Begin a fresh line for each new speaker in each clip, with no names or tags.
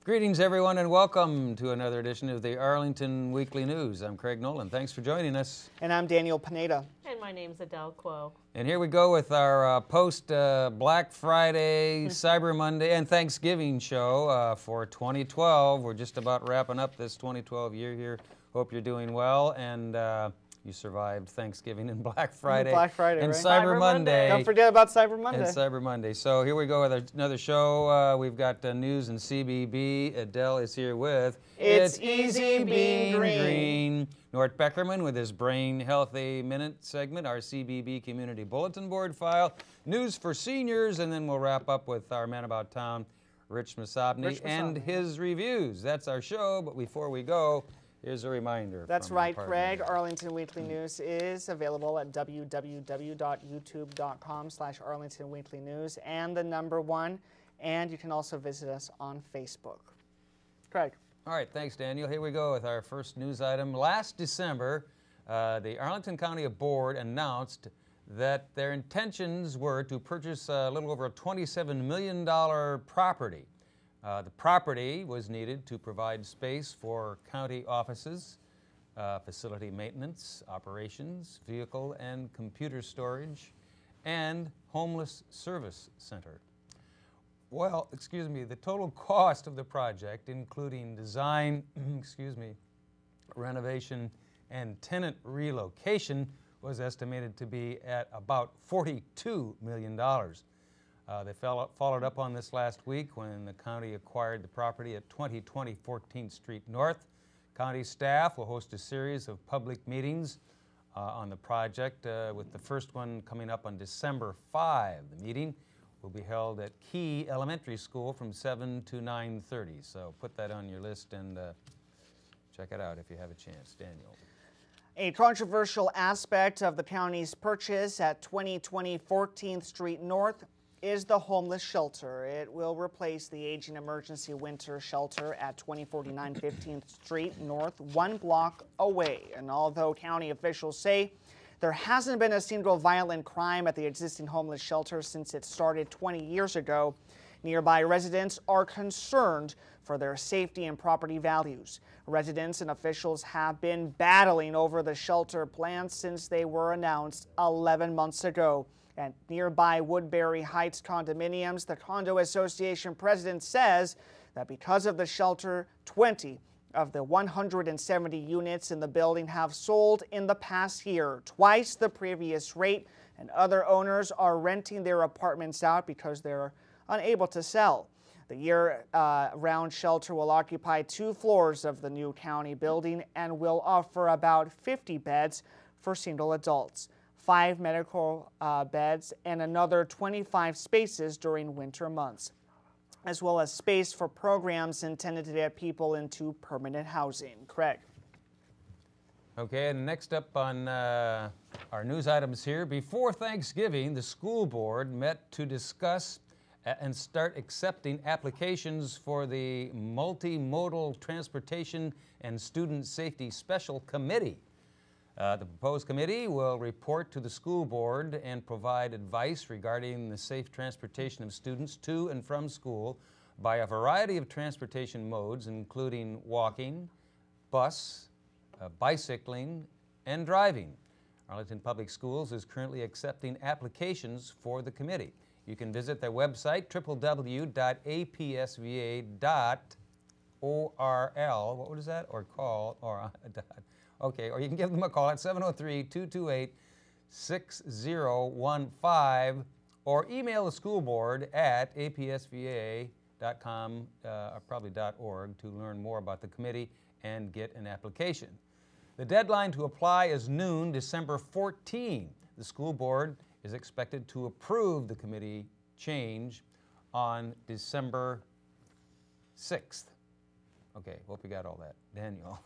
Greetings, everyone, and welcome to another edition of the Arlington Weekly News. I'm Craig Nolan. Thanks for joining us.
And I'm Daniel Pineda.
And my name's Adele Quo.
And here we go with our post-Black Friday, Cyber Monday, and Thanksgiving show for 2012. We're just about wrapping up this 2012 year here. Hope you're doing well, and you survived Thanksgiving and Black Friday.
And
right?
Cyber
Monday.
Don't forget about Cyber Monday.
And Cyber Monday. So here we go with another show. We've got news and CBB. Adele is here with
It's Easy Being Green.
Nort Beckerman with his Brain Healthy Minute segment, our CBB Community Bulletin Board file, news for seniors, and then we'll wrap up with our man about town, Rich Masabny, and his reviews. That's our show, but before we go, here's a reminder.
That's right, Craig. Arlington Weekly News is available at www.youtube.com/Arlington Weekly News and the number 1. And you can also visit us on Facebook. Craig.
All right, thanks, Daniel. Here we go with our first news item. Last December, the Arlington County Board announced that their intentions were to purchase a little over a $27 million property. The property was needed to provide space for county offices, facility maintenance, operations, vehicle and computer storage, and homeless service center. Well, the total cost of the project, including design, renovation, and tenant relocation, was estimated to be at about $42 million. They followed up on this last week when the county acquired the property at 2020 14th Street North. County staff will host a series of public meetings on the project, with the first one coming up on December 5. The meeting will be held at Key Elementary School from 7 to 9:30. So put that on your list and check it out if you have a chance. Daniel.
A controversial aspect of the county's purchase at 2020 14th Street North is the homeless shelter. It will replace the aging emergency winter shelter at 2049 15th Street North, 1 block away. And although county officials say there hasn't been a single violent crime at the existing homeless shelter since it started 20 years ago, nearby residents are concerned for their safety and property values. Residents and officials have been battling over the shelter plans since they were announced 11 months ago. At nearby Woodbury Heights condominiums, the Condo Association president says that because of the shelter, 20 of the 170 units in the building have sold in the past year, twice the previous rate, and other owners are renting their apartments out because they're unable to sell. The year-round shelter will occupy 2 floors of the new county building and will offer about 50 beds for single adults, 5 medical beds, and another 25 spaces during winter months, as well as space for programs intended to get people into permanent housing. Craig.
Okay, and next up on our news items here, before Thanksgiving, the school board met to discuss and start accepting applications for the Multimodal Transportation and Student Safety Special Committee. The proposed committee will report to the school board and provide advice regarding the safe transportation of students to and from school by a variety of transportation modes, including walking, bus, bicycling, and driving. Arlington Public Schools is currently accepting applications for the committee. You can visit their website, www.apsva.orl. What was that? Or call, or okay, or you can give them a call at 703-228-6015 or email the school board at apsva.com, or probably .org, to learn more about the committee and get an application. The deadline to apply is noon, December 14. The school board is expected to approve the committee change on December 6th. Okay, hope you got all that. Daniel.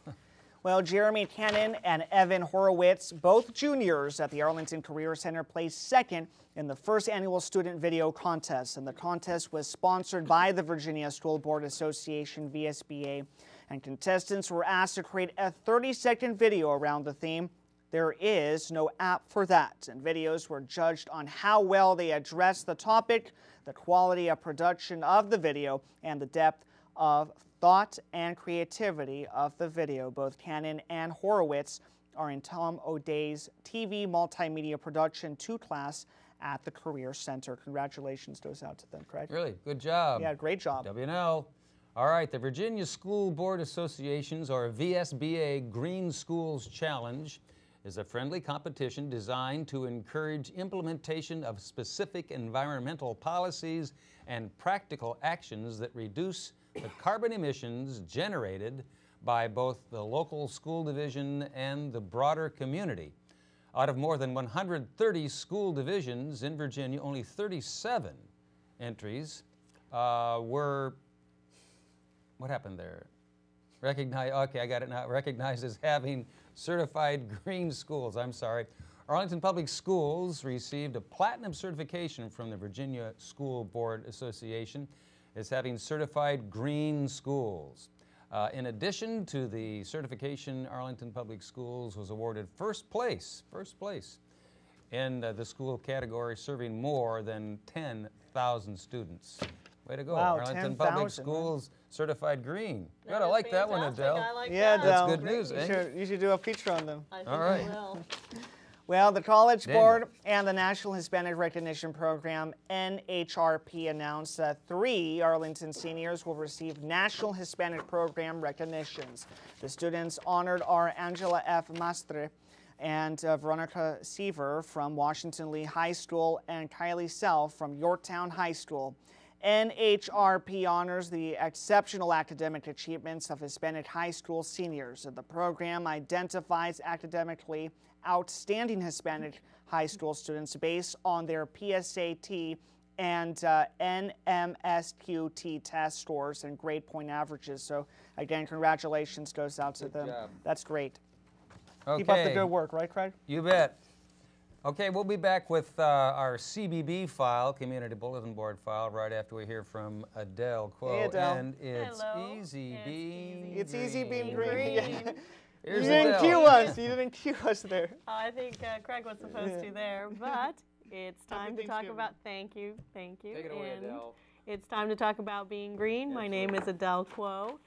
Well, Jeremy Cannon and Evan Horowitz, both juniors at the Arlington Career Center, placed second in the first annual student video contest. And the contest was sponsored by the Virginia School Board Association, VSBA. And contestants were asked to create a 30-second video around the theme. There is no app for that, and videos were judged on how well they addressed the topic, the quality of production of the video, and the depth of thought and creativity of the video. Both Cannon and Horowitz are in Tom O'Day's TV Multimedia Production 2 class at the Career Center. Congratulations goes out to them, Craig.
Really, good job.
Yeah, great job.
WNL. All right, the Virginia School Board Association's, or VSBA, Green Schools Challenge is a friendly competition designed to encourage implementation of specific environmental policies and practical actions that reduce the carbon emissions generated by both the local school division and the broader community. Out of more than 130 school divisions in Virginia, only 37 entries were, what happened there? Okay, I got it now. Recognized as having certified green schools. I'm sorry. Arlington Public Schools received a platinum certification from the Virginia School Board Association as having certified green schools. In addition to the certification, Arlington Public Schools was awarded first place in the school category, serving more than 10,000 students. Way to go.
Wow,
Arlington
10,000,
Public Schools certified green. You gotta
That is
like that one,
fantastic.
Adele.
I like
Yeah,
that.
Adele.
That's good news, eh?
You should do a feature on them.
I think
All right.
I will.
Well, the College
Daniel.
Board and the National Hispanic Recognition Program, NHRP, announced that 3 Arlington seniors will receive National Hispanic Program recognitions. The students honored are Angela F. Mastre and Veronica Seaver from Washington Lee High School and Kylie Self from Yorktown High School. NHRP honors the exceptional academic achievements of Hispanic high school seniors. The program identifies academically outstanding Hispanic high school students based on their PSAT and NMSQT test scores and grade point averages. So again, congratulations goes out to them.
job.
That's great.
Okay.
Keep up the good work, right, Craig?
You bet. Okay, we'll be back with our CBB file, Community Bulletin Board file, right after we hear from Adele Quo.
Hey, Adele.
And it's
Hello.
easy
It's
being
easy.
It's easy being
Green.
green. Yeah.
Here's
You didn't
Adele.
cue us. You didn't cue us there.
I think Craig was supposed to there, but it's time to talk
Thanksgiving.
about, thank you.
Take it away,
and
Adele.
it's time to talk about being green. My name is Adele Quo,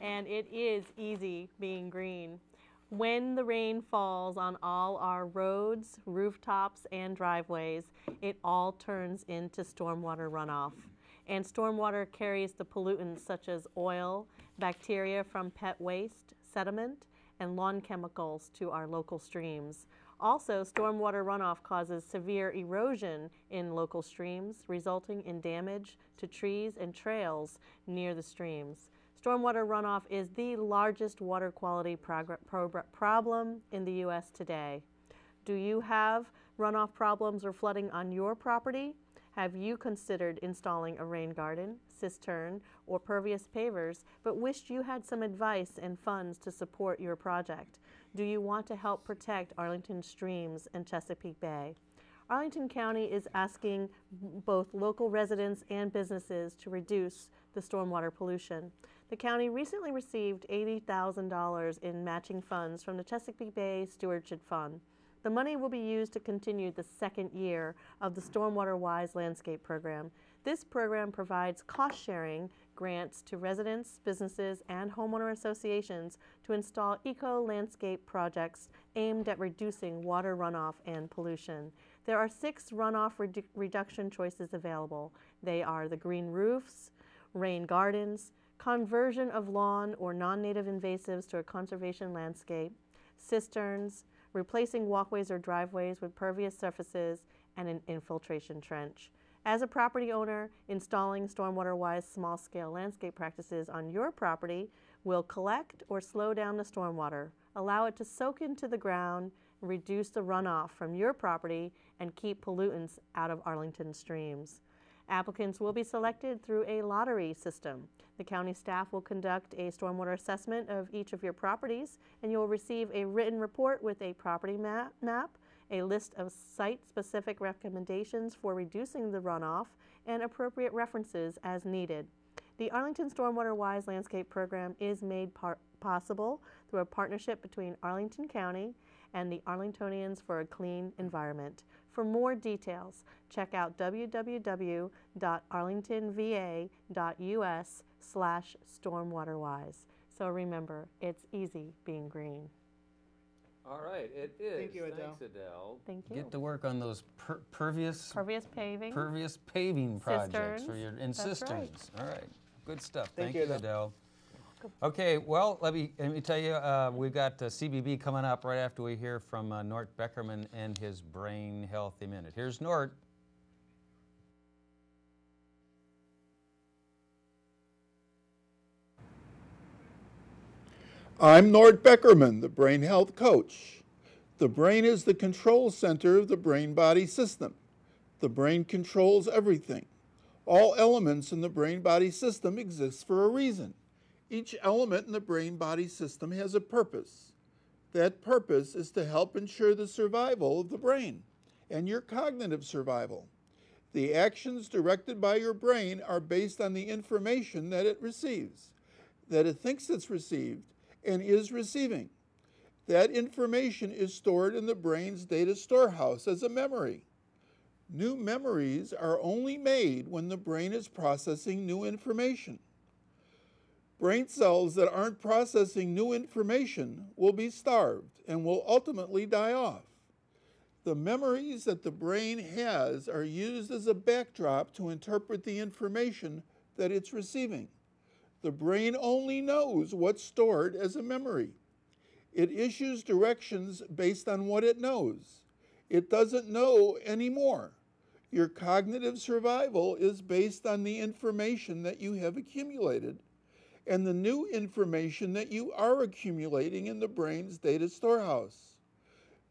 and it is easy being green. When the rain falls on all our roads, rooftops, and driveways, it all turns into stormwater runoff. And stormwater carries the pollutants such as oil, bacteria from pet waste, sediment, and lawn chemicals to our local streams. Also, stormwater runoff causes severe erosion in local streams, resulting in damage to trees and trails near the streams. Stormwater runoff is the largest water quality problem in the U.S. today. Do you have runoff problems or flooding on your property? Have you considered installing a rain garden, cistern, or pervious pavers, but wished you had some advice and funds to support your project? Do you want to help protect Arlington streams and Chesapeake Bay? Arlington County is asking both local residents and businesses to reduce the stormwater pollution. The county recently received $80,000 in matching funds from the Chesapeake Bay Stewardship Fund. The money will be used to continue the second year of the Stormwater Wise Landscape Program. This program provides cost-sharing grants to residents, businesses, and homeowner associations to install eco-landscape projects aimed at reducing water runoff and pollution. There are 6 runoff reduction choices available. They are the green roofs, rain gardens, conversion of lawn or non-native invasives to a conservation landscape, cisterns, replacing walkways or driveways with pervious surfaces, and an infiltration trench. As a property owner, installing stormwater-wise small-scale landscape practices on your property will collect or slow down the stormwater, allow it to soak into the ground, reduce the runoff from your property, and keep pollutants out of Arlington streams. Applicants will be selected through a lottery system. The county staff will conduct a stormwater assessment of each of your properties, and you will receive a written report with a property map, a list of site-specific recommendations for reducing the runoff, and appropriate references as needed. The Arlington Stormwater Wise Landscape Program is made possible through a partnership between Arlington County and the Arlingtonians for a Clean Environment. For more details, check out www.arlingtonva.us www.greenville.org/stormwaterwise. So remember, it's easy being green.
All right, it is.
Thank you, Adele.
Thanks, Adele.
Thank you.
Get to work on those pervious
paving.
projects for your and
Cisterns. That's right.
cisterns. All right, good stuff.
Thank
Thank
you,
you, Adele. Okay, well, let me tell you, we've got CBB coming up right after we hear from Nort Beckerman and his Brain Healthy Minute. Here's Nort.
I'm Nort Beckerman, the brain health coach. The brain is the control center of the brain-body system. The brain controls everything. All elements in the brain-body system exist for a reason. Each element in the brain-body system has a purpose. That purpose is to help ensure the survival of the brain and your cognitive survival. The actions directed by your brain are based on the information that it receives, that it thinks it's received, and is receiving. That information is stored in the brain's data storehouse as a memory. New memories are only made when the brain is processing new information. Brain cells that aren't processing new information will be starved and will ultimately die off. The memories that the brain has are used as a backdrop to interpret the information that it's receiving. The brain only knows what's stored as a memory. It issues directions based on what it knows. It doesn't know anymore. Your cognitive survival is based on the information that you have accumulated and the new information that you are accumulating in the brain's data storehouse.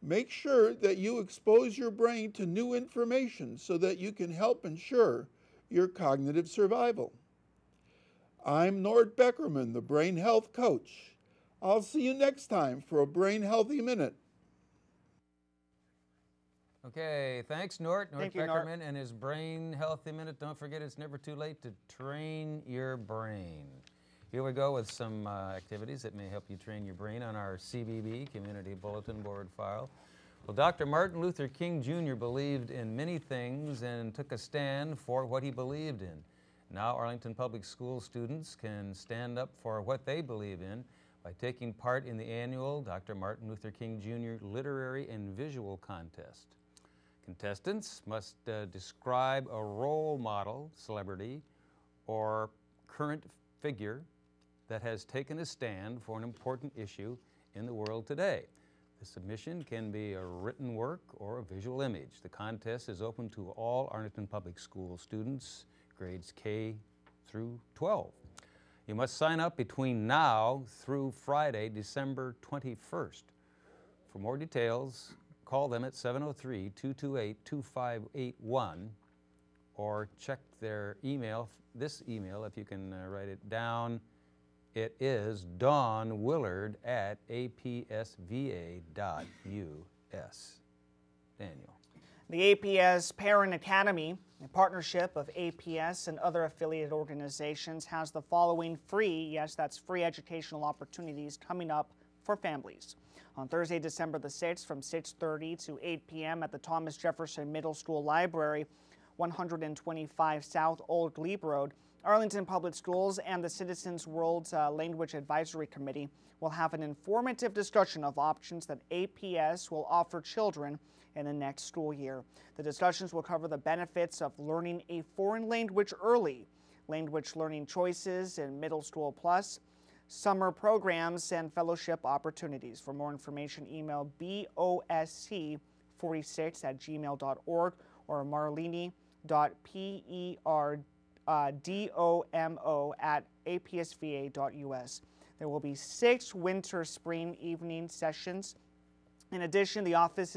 Make sure that you expose your brain to new information so that you can help ensure your cognitive survival. I'm Nort Beckerman, the Brain Health Coach. I'll see you next time for a Brain Healthy Minute.
Okay, thanks, Nort. Nort
Thank you, Nort.
Beckerman and his Brain Healthy Minute. Don't forget, it's never too late to train your brain. Here we go with some activities that may help you train your brain on our CBB, Community Bulletin Board file. Well, Dr. Martin Luther King Jr. believed in many things and took a stand for what he believed in. Now Arlington Public School students can stand up for what they believe in by taking part in the annual Dr. Martin Luther King Jr. Literary and Visual Contest. Contestants must describe a role model, celebrity, or current figure that has taken a stand for an important issue in the world today. The submission can be a written work or a visual image. The contest is open to all Arlington Public School students, grades K through 12. You must sign up between now through Friday, December 21st. For more details, call them at 703-228-2581 or check their email, this email, if you can write it down. It is dawnwillard@apsva.us. Daniel.
The APS Parent Academy, a partnership of APS and other affiliated organizations, has the following free, yes, that's free educational opportunities coming up for families. On Thursday, December the 6th from 6:30 to 8 p.m. at the Thomas Jefferson Middle School Library, 125 South Old Glebe Road, Arlington Public Schools and the Citizens World Language Advisory Committee will have an informative discussion of options that APS will offer children in the next school year. The discussions will cover the benefits of learning a foreign language early, language learning choices in Middle School Plus, summer programs, and fellowship opportunities. For more information, email bosc46@gmail.org or marlene.perdomo@apsva.us. There will be 6 winter-spring evening sessions. In addition, the Office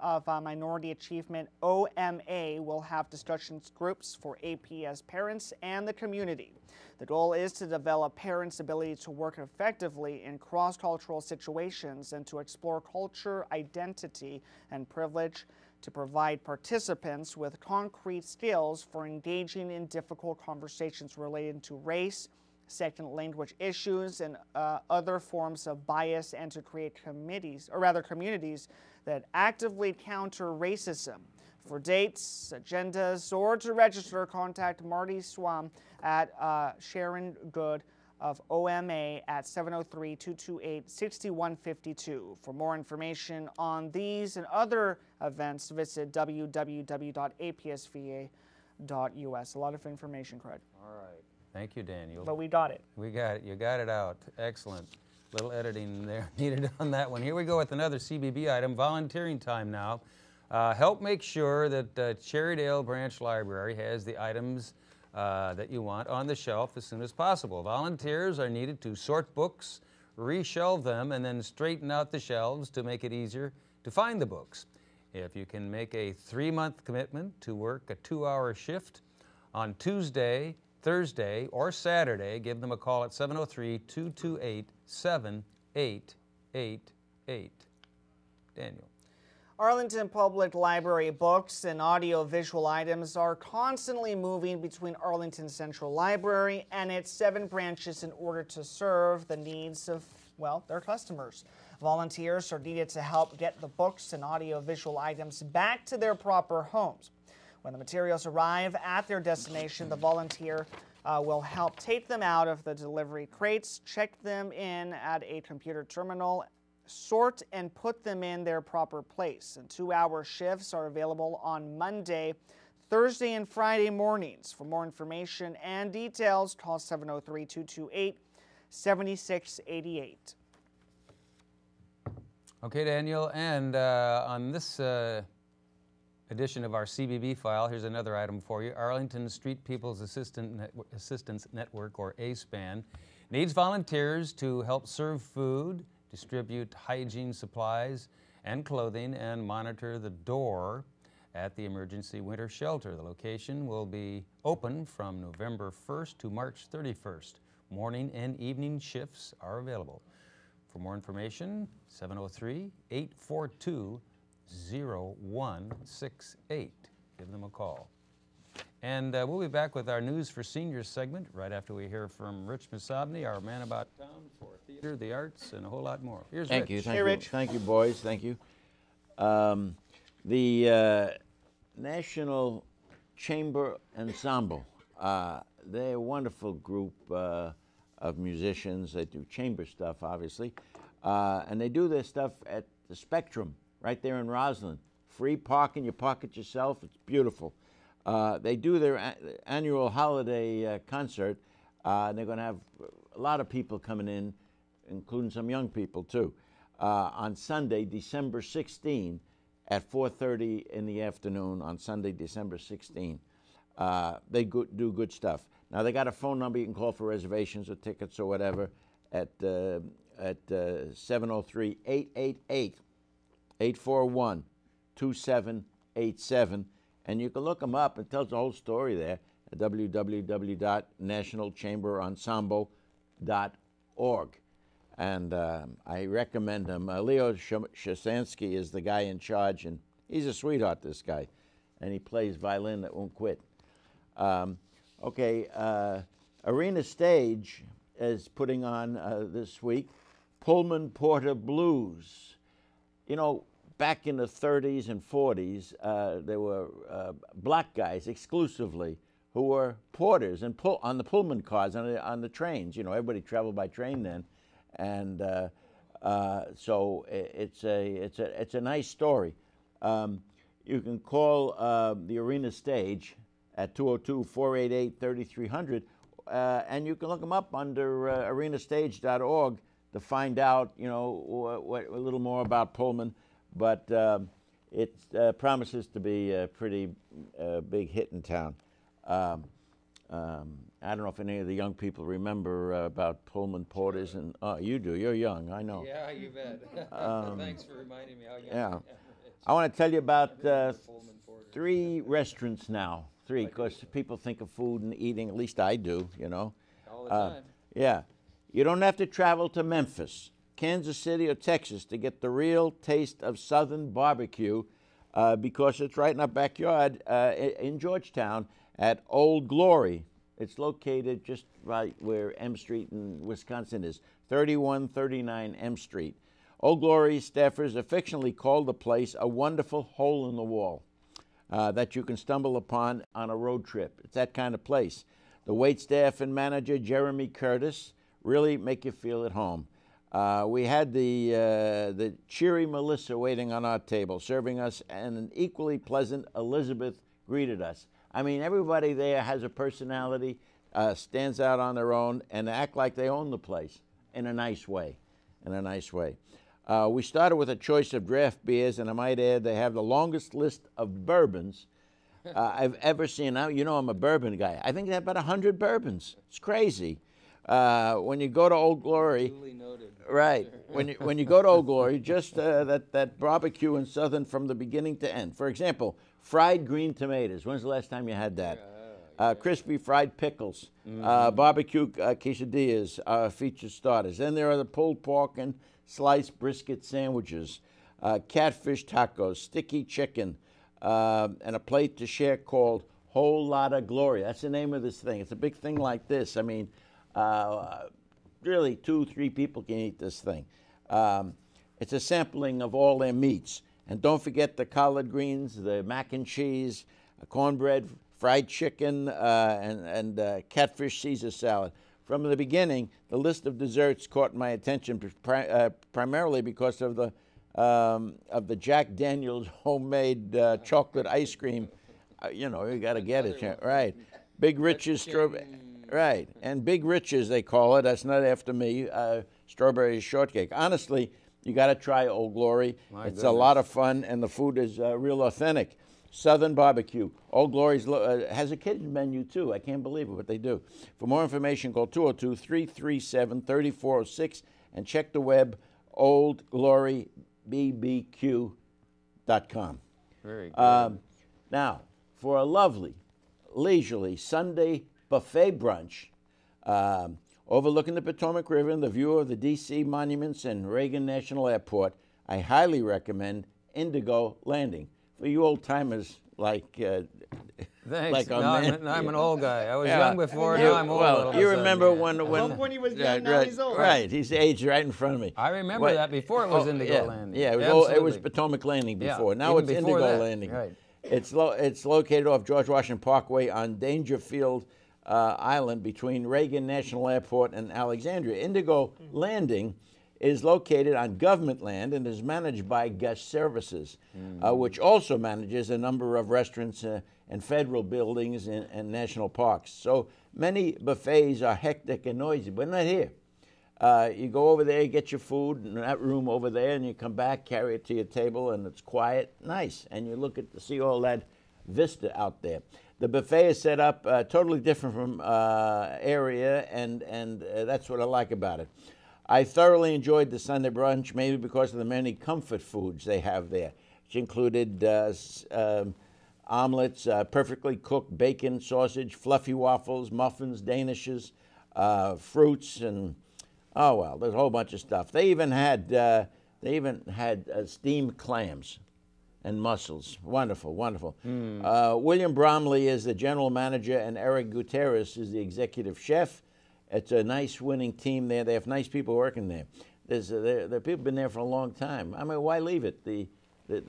of Minority Achievement, OMA, will have discussions groups for APS parents and the community. The goal is to develop parents' ability to work effectively in cross-cultural situations and to explore culture, identity, and privilege, to provide participants with concrete skills for engaging in difficult conversations related to race, second language issues, and other forms of bias, and to create communities that actively counter racism. For dates, agendas, or to register, contact Marty Swam at Sharon Good of OMA at 703-228-6152. For more information on these and other events, visit www.apsva.us. A lot of information, Craig.
All right. Thank you, Daniel.
But we got it.
We got it. You got it out. Excellent. Little editing there needed on that one. Here we go with another CBB item, volunteering time now. Help make sure that Cherrydale Branch Library has the items that you want on the shelf as soon as possible. Volunteers are needed to sort books, reshelve them, and then straighten out the shelves to make it easier to find the books. If you can make a 3-month commitment to work a 2-hour shift on Tuesday, Thursday, or Saturday, give them a call at 703-228-7888. Daniel.
Arlington Public Library books and audio-visual items are constantly moving between Arlington Central Library and its 7 branches in order to serve the needs of, well, their customers. Volunteers are needed to help get the books and audio-visual items back to their proper homes. When the materials arrive at their destination, the volunteer will help take them out of the delivery crates, check them in at a computer terminal, sort and put them in their proper place. And 2-hour shifts are available on Monday, Thursday, and Friday mornings. For more information and details, call 703-228-7688.
Okay, Daniel, and on this edition of our CBB file, here's another item for you. Arlington Street People's Assistance Network, or ASPAN, needs volunteers to help serve food, distribute hygiene supplies and clothing, and monitor the door at the emergency winter shelter. The location will be open from November 1st to March 31st. Morning and evening shifts are available. For more information, 703-842-0168. Give them a call. And we'll be back with our News for Seniors segment right after we hear from Rich Masabny, our man about town for theater, the arts, and a whole lot more. Here's
Thank
Rich.
you, thank
Hey,
you,
Rich.
thank you, boys, thank you. The National Chamber Ensemble, they're a wonderful group of musicians. They do chamber stuff, obviously, and they do their stuff at the Spectrum right there in Roslyn. Free parking, you park it yourself. It's beautiful. They do their annual holiday concert. And they're going to have a lot of people coming in, including some young people too, on Sunday, December 16, at 4:30 in the afternoon on Sunday, December 16. They do good stuff. Now they got a phone number you can call for reservations or tickets or whatever at 703-888-841-2787. And you can look them up. It tells the whole story there at www.nationalchamberensemble.org. And I recommend them. Leo Shasansky is the guy in charge, and he's a sweetheart, this guy. And he plays violin that won't quit. Arena Stage is putting on this week Pullman Porter Blues. You know, back in the 30s and 40s, there were black guys exclusively who were porters and on the Pullman cars, on the trains. You know, everybody traveled by train then, and so it's a nice story. You can call the Arena Stage at 202-488-3300, and you can look them up under arenastage.org to find out, you know, a little more about Pullman. But it promises to be a pretty big hit in town. I don't know if any of the young people remember about Pullman Porters, and you do. You're young, I know.
Yeah, you bet. Thanks for reminding me how young I am.
I want to tell you about 3 restaurants now. 3, because people think of food and eating. At least I do. You know.
All the time.
Yeah, you don't have to travel to Memphis, Kansas City, or Texas to get the real taste of Southern barbecue, because it's right in our backyard in Georgetown at Old Glory. It's located just right where M Street in Wisconsin is, 3139 M Street. Old Glory staffers affectionately call the place a wonderful hole in the wall. that you can stumble upon on a road trip. It's that kind of place. The wait staff and manager, Jeremy Curtis, really make you feel at home. We had the cheery Melissa waiting on our table, serving us, and an equally pleasant Elizabeth greeted us. I mean, everybody there has a personality, stands out on their own, and act like they own the place in a nice way. We started with a choice of draft beers, and I might add they have the longest list of bourbons I've ever seen. Now, you know I'm a bourbon guy. I think they have about 100 bourbons. It's crazy. When you go to Old Glory, right? When you go to Old Glory, just that barbecue in Southern from the beginning to end. For example, fried green tomatoes. When's the last time you had that? Crispy fried pickles, barbecue quesadillas, featured starters. Then there are the pulled pork and sliced brisket sandwiches, catfish tacos, sticky chicken, and a plate to share called Whole Lotta Glory. That's the name of this thing. It's a big thing like this. I mean, really 2-3 people can eat this thing. It's a sampling of all their meats. And don't forget the collard greens, the mac and cheese, cornbread, fried chicken, and catfish Caesar salad. From the beginning, the list of desserts caught my attention primarily because of the Jack Daniel's homemade chocolate ice cream. You know, you got to get it, right? Big Rich's strawberry, right? And Big Rich's they call it. That's not after me. Strawberry shortcake. Honestly, you got to try Old Glory. It's a lot of fun, and the food is real authentic. Southern barbecue. Old Glory's has a kids menu too. I can't believe it, but they do. For more information, call 202-337-3406 and check the web oldglorybbq.com.
Very good.
Now, for a lovely, leisurely Sunday buffet brunch overlooking the Potomac River and the view of the D.C. monuments and Reagan National Airport, I highly recommend Indigo Landing. For you old timers like
Thanks.
like
I'm an old guy. I was young before, now I'm old.
Well, you remember when
he was young, now he's old.
Right, he's aged right in front of me.
I remember that before it was Indigo Landing.
Yeah, it was Potomac Landing before. Now
even
it's
before
Indigo
that.
Landing.
Right.
It's located off George Washington Parkway on Dangerfield Island between Reagan National Airport and Alexandria. Indigo Landing is located on government land and is managed by Guest Services, which also manages a number of restaurants and federal buildings and national parks. So many buffets are hectic and noisy, but not here. You go over there, you get your food in that room over there, and you come back, carry it to your table, and it's quiet, nice. And you look at see all that vista out there. The buffet is set up totally different from area, and that's what I like about it. I thoroughly enjoyed the Sunday brunch, maybe because of the many comfort foods they have there, which included omelets, perfectly cooked bacon, sausage, fluffy waffles, muffins, danishes, fruits, and oh well, there's a whole bunch of stuff. They even had steamed clams and mussels. Wonderful, wonderful. William Bromley is the general manager, and Eric Gutierrez is the executive chef. It's a nice winning team there. They have nice people working there. There are people been there for a long time. I mean, why leave it? The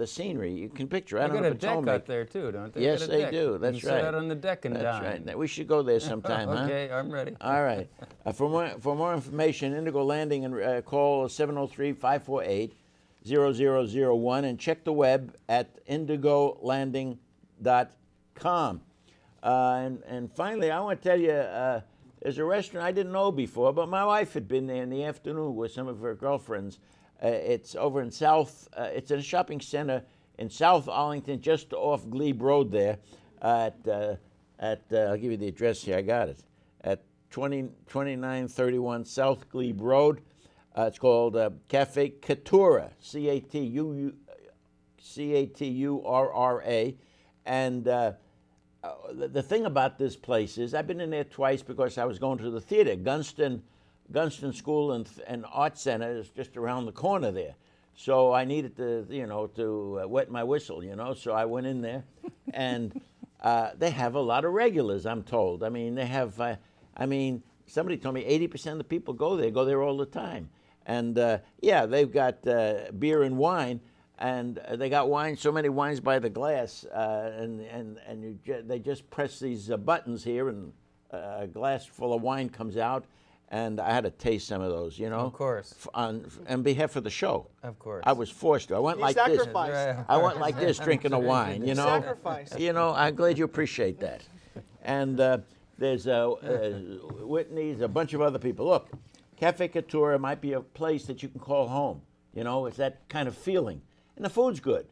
scenery, you can picture.
They got a deck out there too, don't they?
Yes, they do. That's
you
right.
Sit out on the deck and
That's
dine.
right. We should go there sometime, huh?
Okay, I'm ready.
All right. For more information, Indigo Landing, and call 703-548-0001 and check the web at indigolanding.com. And finally, I want to tell you. There's a restaurant I didn't know before, but my wife had been there in the afternoon with some of her girlfriends. It's over in it's in a shopping center in South Arlington, just off Glebe Road there. I'll give you the address here. I got it. At 2931 South Glebe Road. It's called Cafe Caturra, Caturra. And the thing about this place is I've been in there twice because I was going to the theater. Gunston School and Art Center is just around the corner there. So I needed to, to wet my whistle, So I went in there, and they have a lot of regulars, I'm told. I mean, they have, somebody told me 80% of the people go there all the time. And, yeah, they've got beer and wine. and they got wine, so many wines by the glass, they just press these buttons here, and a glass full of wine comes out, and I had to taste some of those, you know.
Of course.
On behalf of the show.
Of course.
I was forced to. I went
You
like this.
sacrificed.
I went like this, drinking the wine, you know.
Sacrificed.
You know, I'm glad you appreciate that. And there's Whitney's, a bunch of other people. Look, Cafe Couture might be a place that you can call home. You know, it's that kind of feeling. And the food's good.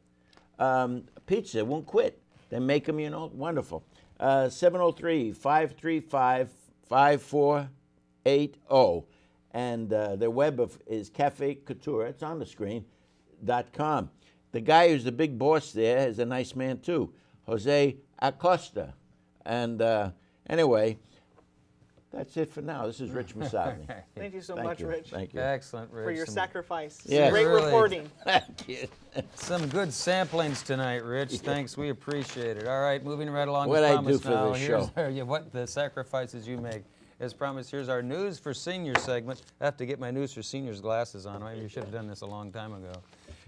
Pizza won't quit. They make them, you know, wonderful. 703-535-5480. And their web is Cafe Couture. It's on the screen. .com. The guy who's the big boss there is a nice man, too, Jose Acosta. And anyway, that's it for now. This is Rich Masagni.
Thank you so much, Rich,
Thank you.
Excellent, Rich.
for your sacrifice.
Yes.
Great
Really.
reporting.
Thank you.
Some good samplings tonight, Rich. Thanks, we appreciate it. All right, moving right along.
What'd
as
I
promised
do for
now,
this
here's
show?
what the sacrifices you make. As promised, here's our News for Seniors segment. I have to get my News for Seniors glasses on. Maybe you should have done this a long time ago.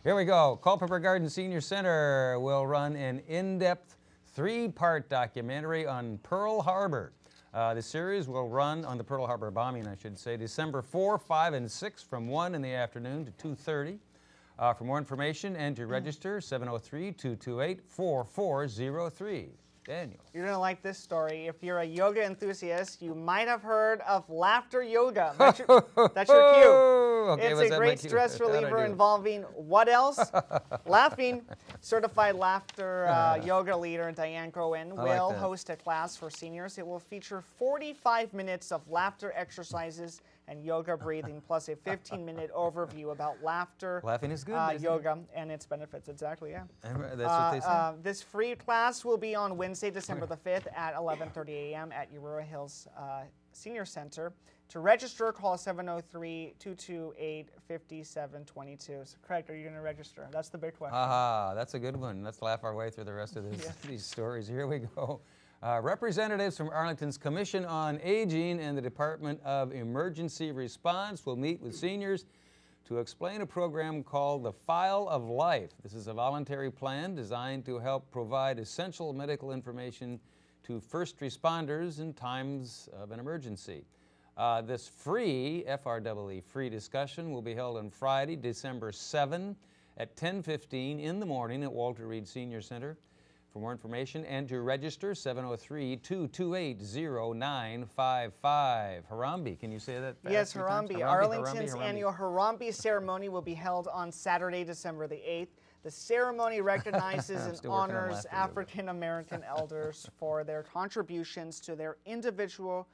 Here we go. Culpeper Garden Senior Center will run an in-depth 3-part documentary on Pearl Harbor. The series will run on the Pearl Harbor bombing, I should say, December 4, 5, and 6 from 1 in the afternoon to 2:30. For more information and to register, 703-228-4403. Daniel.
You're going to like this story. If you're a yoga enthusiast, you might have heard of laughter yoga. That's your cue.
Okay,
It's
was
a
that my
great
cue?
stress
How'd I
reliever
do?
involving what else? Laughing. Certified laughter yoga leader Diane Groen
like
will
that.
host a class for seniors. It will feature 45 minutes of laughter exercises and yoga breathing, plus a 15-minute overview about laughter,
Laughing is good. isn't it?
yoga, and its benefits. Exactly, yeah.
That's what they say.
This free class will be on Wednesday, December the 5th at 11:30 a.m. at Aurora Hills Senior Center. To register, call 703-228-5722. So, Craig, are you going to register? That's the big question.
Aha, that's a good one. Let's laugh our way through the rest of these stories. Here we go. Representatives from Arlington's Commission on Aging and the Department of Emergency Response will meet with seniors to explain a program called the File of Life. This is a voluntary plan designed to help provide essential medical information to first responders in times of an emergency. This free, FREE, free discussion will be held on Friday, December 7 at 10:15 in the morning at Walter Reed Senior Center. For more information and to register, 703-228-0955. Harambe, can you say that fast?
Yes,
3 times?
Harambe. Arlington's annual Harambe ceremony will be held on Saturday, December the 8th. The ceremony recognizes and
still working on
honors
laughter yoga.
African-American elders for their contributions to their individual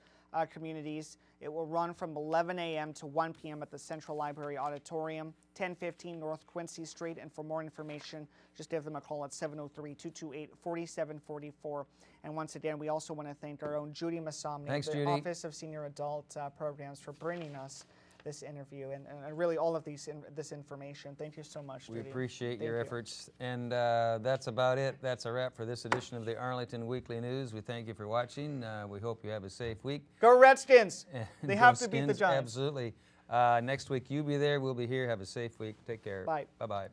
communities. It will run from 11 a.m. to 1 p.m. at the Central Library Auditorium, 1015 North Quincy Street. And for more information, just give them a call at 703-228-4744. And once again, we also want to thank our own Judy Masomni,
Thanks,
the
Judy.
Office of Senior Adult Programs, for bringing us this interview and really all of this information. Thank you so much,
We
Judy.
appreciate
Thank
your
you.
efforts. And that's about it. That's a wrap for this edition of the Arlington Weekly News. We thank you for watching. We hope you have a safe week.
Go Redskins!
And
They
go
have to beat the
Skins.
Giants.
Absolutely. Next week, you be there. We'll be here. Have a safe week. Take care.
Bye.
Bye-bye.